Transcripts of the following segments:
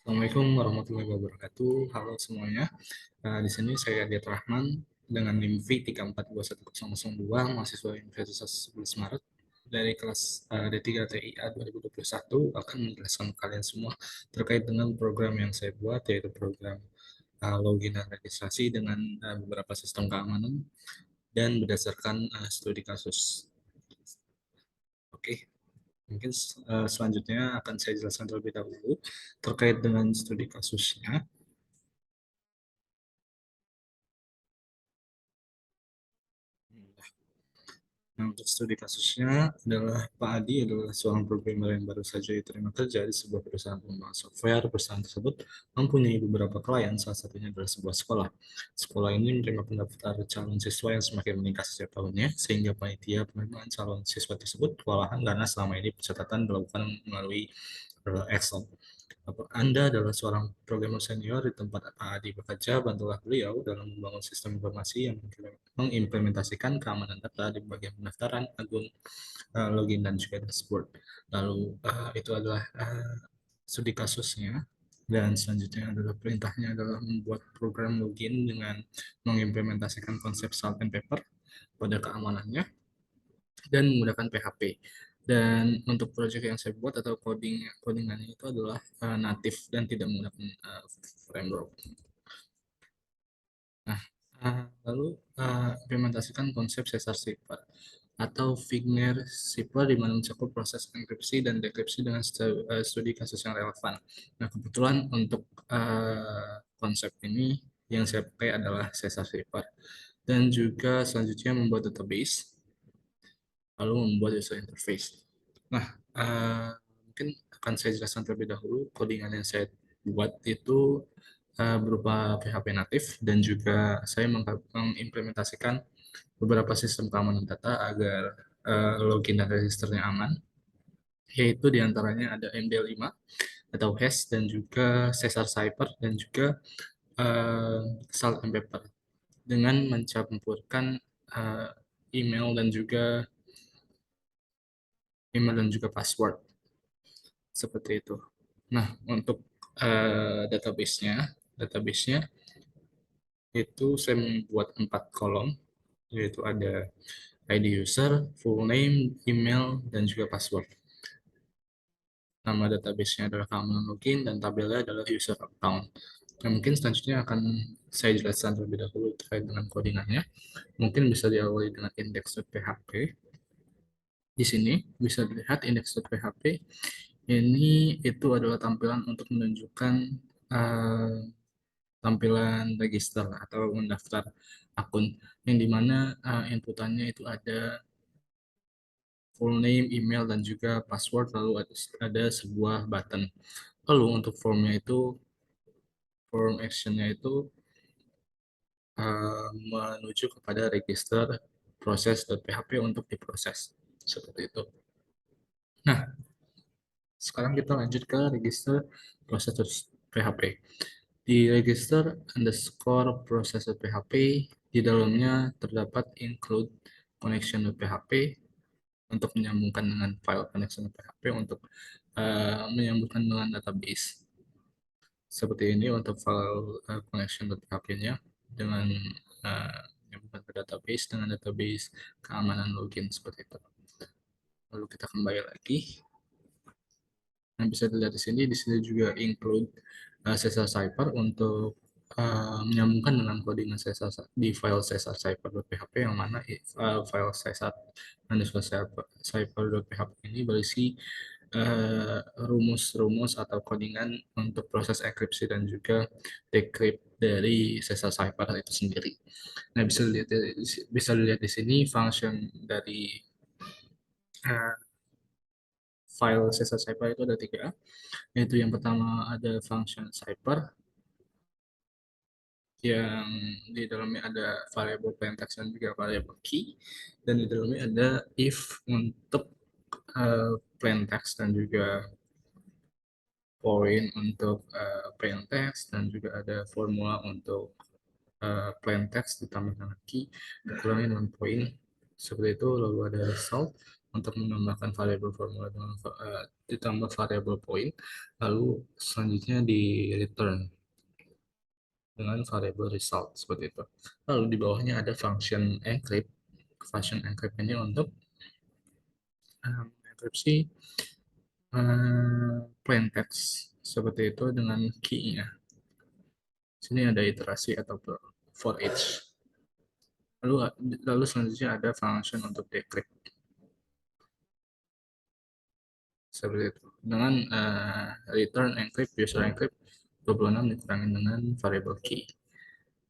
Assalamualaikum warahmatullahi wabarakatuh. Halo semuanya. Di sini saya Diat Rahman dengan NIM V34210002, mahasiswa Universitas 11 Maret dari kelas D3 TIA 2021 akan menjelaskan ke kalian semua terkait dengan program yang saya buat, yaitu program login dan registrasi dengan beberapa sistem keamanan dan berdasarkan studi kasus. Oke. Mungkin selanjutnya akan saya jelaskan terlebih dahulu terkait dengan studi kasusnya. Nah, untuk studi kasusnya adalah Pak Adi adalah seorang programmer yang baru saja diterima kerja di sebuah perusahaan pengembangan software. Perusahaan tersebut mempunyai beberapa klien, salah satunya adalah sebuah sekolah. Sekolah ini menerima pendaftar calon siswa yang semakin meningkat setiap tahunnya, sehingga panitia penerimaan calon siswa tersebut kewalahan karena selama ini pencatatan dilakukan melalui Excel. Anda adalah seorang programmer senior di tempat Pak Adi bekerja, bantulah beliau dalam membangun sistem informasi yang mengimplementasikan keamanan data di bagian pendaftaran, akun, login, dan juga dashboard. Lalu itu adalah studi kasusnya. Dan selanjutnya adalah perintahnya adalah membuat program login dengan mengimplementasikan konsep salt and pepper pada keamanannya dan menggunakan PHP. Dan untuk proyek yang saya buat atau codingannya itu adalah native dan tidak menggunakan framework. Nah, lalu implementasikan konsep Caesar Cipher atau Wigner Cipher di mana mencakup proses enkripsi dan dekripsi dengan studi kasus yang relevan. Nah, kebetulan untuk konsep ini yang saya pakai adalah Caesar Cipher. Dan juga selanjutnya membuat database, lalu membuat user interface. Nah, mungkin akan saya jelaskan terlebih dahulu codingan yang saya buat itu berupa PHP natif dan juga saya mengimplementasikan beberapa sistem keamanan data agar login dan registernya aman, yaitu diantaranya ada MD5 atau hash dan juga Caesar Cipher dan juga Salt and Pepper dengan mencampurkan uh, email dan juga password seperti itu. Nah, untuk database-nya itu saya membuat 4 kolom, yaitu ada ID user, full name, email, dan juga password. Nama database-nya adalah keamanan login dan tabelnya adalah user account. Nah, mungkin selanjutnya akan saya jelaskan terlebih dahulu terkait dengan codingannya. Mungkin bisa diawali dengan index.php. Di sini bisa dilihat index.php ini itu adalah tampilan untuk menunjukkan uh, tampilan register atau mendaftar akun yang dimana inputannya itu ada full name, email, dan juga password, lalu ada sebuah button. Lalu untuk formnya itu, form actionnya itu menuju kepada register proses.php untuk diproses. Seperti itu. Nah, sekarang kita lanjut ke register proses.php. Di register underscore proses.php, di dalamnya terdapat include connection.php untuk menyambungkan dengan file connection.php untuk menyambungkan dengan database. Seperti ini untuk file connection.php-nya dengan menyambungkan ke database dengan database keamanan login seperti itu. Lalu kita kembali lagi. Nah, bisa dilihat di sini juga include Caesar Cipher untuk menyambungkan dengan codingan Caesar di file Caesar Cipher.php yang mana file Caesar underscore Cipher.php ini berisi rumus-rumus atau codingan untuk proses enkripsi dan juga decrypt dari Caesar Cipher itu sendiri. Nah, bisa dilihat di sini function dari uh, file Caesar Cipher itu ada 3, yaitu yang pertama ada function Cipher yang di dalamnya ada variable plaintext dan juga variable key, dan di dalamnya ada if untuk plaintext dan juga point untuk plaintext, dan juga ada formula untuk plaintext ditambah dengan key dikurangi dengan point seperti itu. Lalu ada result untuk menambahkan variabel formula dengan ditambah variabel point, lalu selanjutnya di return dengan variabel result seperti itu. Lalu di bawahnya ada function encrypt. Function encrypt ini untuk enkripsi plain text seperti itu dengan key-nya. Sini ada iterasi atau for each. Lalu selanjutnya ada function untuk decrypt seperti itu. Dengan return encrypt user encrypt 26 dikurangi dengan variable key.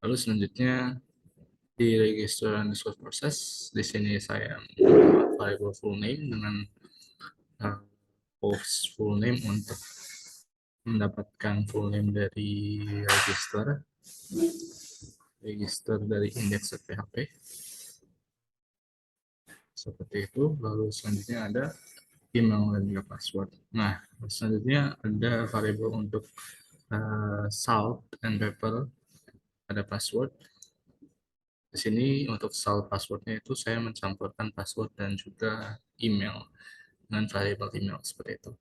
Lalu selanjutnya di register underscore process, di sini saya variable full name dengan post full name untuk mendapatkan full name dari register dari index.php seperti itu. Lalu selanjutnya ada email dan juga password. Nah, selanjutnya ada variable untuk salt and pepper, ada password. Di sini untuk salt passwordnya itu saya mencampurkan password dan juga email dengan variable email seperti itu.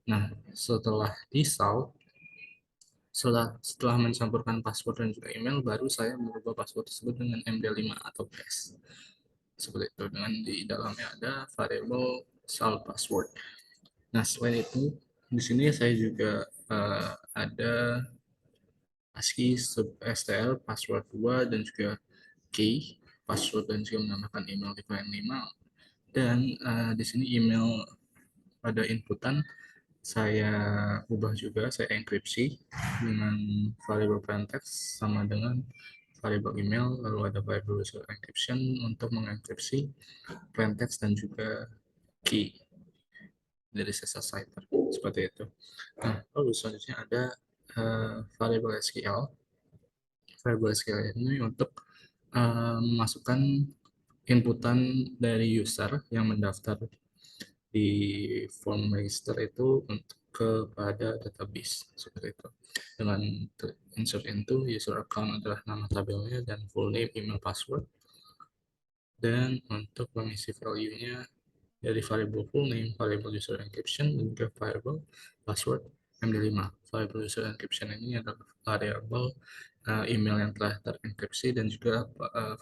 Nah, setelah di salt, setelah mencampurkan password dan juga email, baru saya merubah password tersebut dengan MD5 atau hash. Seperti itu, dengan di dalamnya ada variable salt password. Nah, selain itu, di sini saya juga ada ASCII STL password 2 dan juga key password dan juga menambahkan email di klien 5. Dan di sini email pada inputan saya ubah juga, saya enkripsi dengan variable plaintext sama dengan variable email, lalu ada variable user encryption untuk mengenkripsi plaintext dan juga key dari sesar cipher seperti itu. Nah, lalu selanjutnya ada variable SQL. Variable SQL ini untuk memasukkan inputan dari user yang mendaftar di form register itu untuk kepada database seperti itu. Dengan insert into user account adalah nama tabelnya dan full name, email, password. Dan untuk mengisi value-nya dari variable full name, variable user encryption, dan juga variable password MD5. Variable user encryption ini adalah variable email yang telah terenkripsi dan juga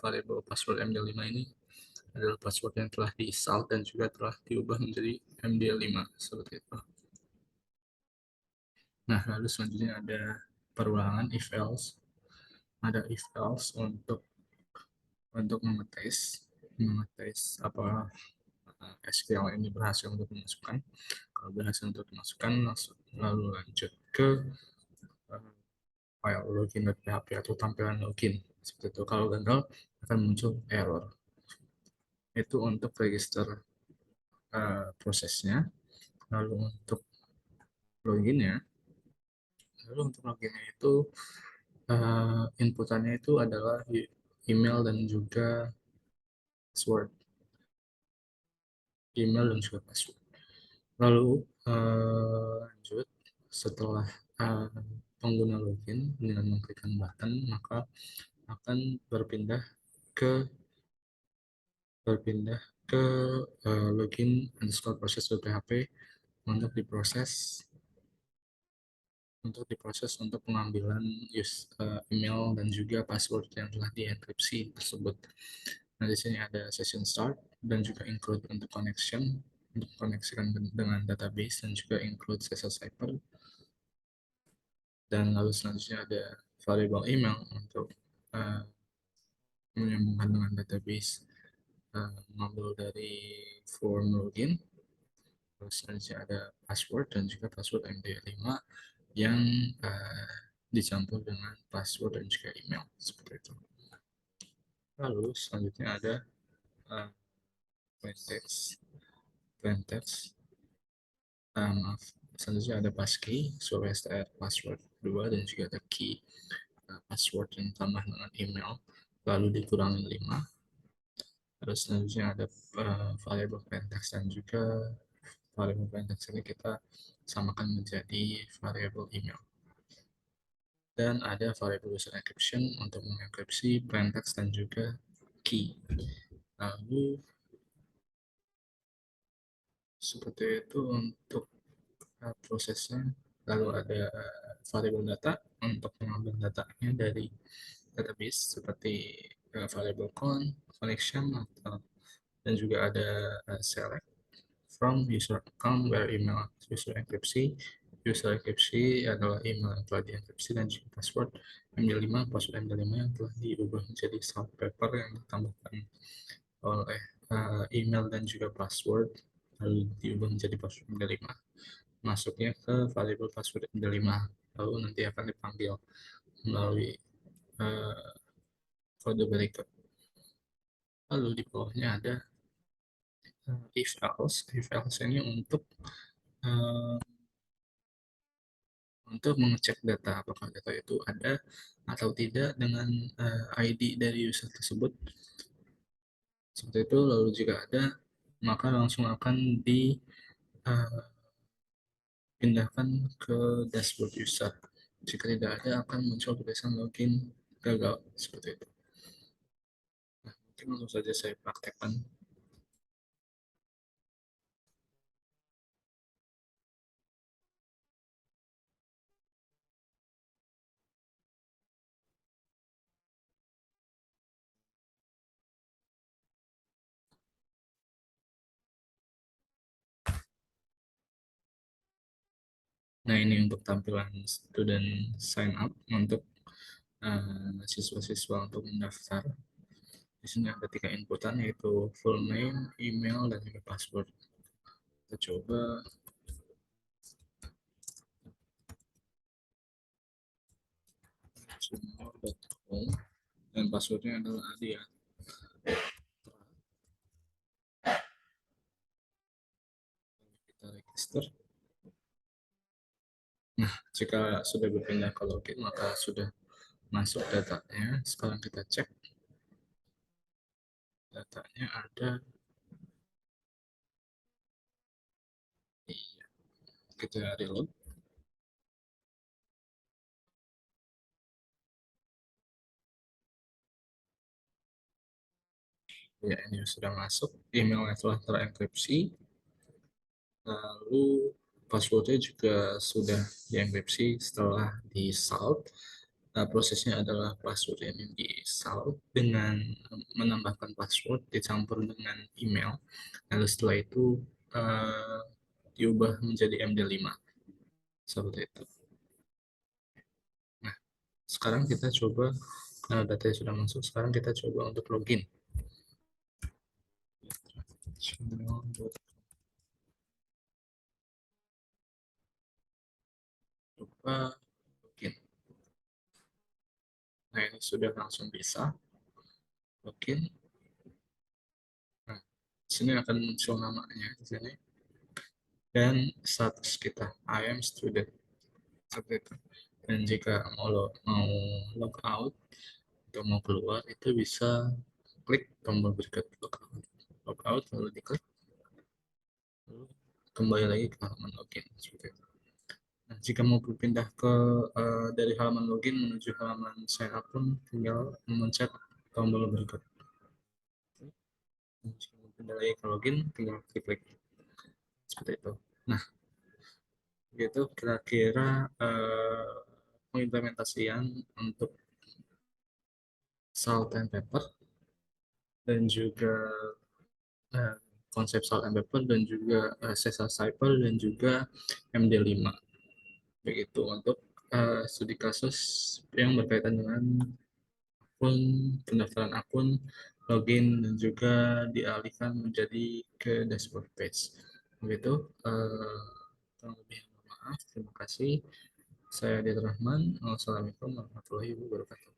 variable password MD5 ini adalah password yang telah di-salt dan juga telah diubah menjadi MD5 seperti itu. Nah, lalu selanjutnya ada perulangan if else. Ada if else untuk mengetes apa SQL ini berhasil untuk dimasukkan. Kalau berhasil untuk dimasukkan, lalu lanjut ke file login.php atau tampilan login. Seperti itu. Kalau gagal akan muncul error. Itu untuk register prosesnya. Lalu untuk loginnya, itu inputannya itu adalah email dan juga password. Email dan juga password. Lalu lanjut setelah uh, pengguna login dengan mengklikkan button, maka akan ke berpindah ke login underscore process.php untuk diproses untuk pengambilan email dan juga password yang telah dienkripsi tersebut. Nah, di sini ada session start dan juga include untuk connection untuk koneksikan dengan database dan juga include SSL cipher. Dan lalu selanjutnya ada variable email untuk menyambungkan dengan database mengambil dari form login. Terus selanjutnya ada password dan juga password MD5 yang dicampur dengan password dan juga email seperti itu. Lalu selanjutnya ada uh, plaintext. Maaf, selanjutnya ada passkey, str password 2 dan juga ada key password yang tambah dengan email lalu dikurangi 5. Terus selanjutnya ada variable plaintext dan juga variable plaintext ini kita samakan menjadi variable email. Dan ada variable user encryption untuk mengenkripsi plaintext dan juga key. Lalu Seperti itu untuk prosesnya. Lalu ada variable data untuk mengambil datanya dari database seperti variable connection atau dan juga ada select from user account where email user enkripsi. User enkripsi adalah email yang telah dienkripsi dan juga password MD5, password MD5 yang telah diubah menjadi paper yang ditambahkan oleh email dan juga password lalu diubah menjadi password MD5. Masuknya ke variable password MD5 lalu nanti akan dipanggil melalui uh, kode berikut. Lalu di bawahnya ada if else ini uh, untuk mengecek data apakah data itu ada atau tidak dengan ID dari user tersebut. Seperti itu, lalu jika ada, maka langsung akan dipindahkan ke dashboard user. Jika tidak ada, akan muncul tulisan login gagal. Seperti itu. Nah, mungkin langsung saja saya praktekkan. Nah, ini untuk tampilan student sign up untuk siswa-siswa untuk mendaftar. Di sini ada 3 inputan yaitu full name, email, dan juga password. Kita coba sumor.com dan passwordnya adalah Adia. Kita register. Nah, jika sudah berpindah ke login maka sudah masuk datanya. Sekarang kita cek datanya ada. Iya, kita reload. Ya, ini sudah masuk. Emailnya telah terenkripsi. Lalu passwordnya juga sudah dienkripsi setelah di salt. Prosesnya adalah password ini di salt dengan menambahkan password dicampur dengan email. Lalu setelah itu uh, diubah menjadi MD5 seperti itu. Nah, sekarang kita coba data sudah masuk. Sekarang kita coba untuk login. Coba login. Nah, ini sudah langsung bisa login. Nah, di sini akan muncul namanya di sini dan status kita I am student seperti itu. Dan jika mau log out atau mau keluar itu bisa klik tombol berikut log out lalu diklik lalu kembali lagi ke halaman login seperti itu. Nah, jika mau berpindah ke dari halaman login menuju halaman sign up pun tinggal memencet tombol berikut. Jika mau pindah lagi ke login tinggal klik seperti itu. Nah, itu kira-kira pengimplementasian untuk salt and pepper dan juga eh, konsep salt and pepper dan juga sesar cyber dan juga MD5 begitu untuk studi kasus yang berkaitan dengan akun pendaftaran akun login dan juga dialihkan menjadi ke dashboard page begitu kurang lebih maaf terima kasih saya Dian Rahman. Wassalamualaikum warahmatullahi wabarakatuh.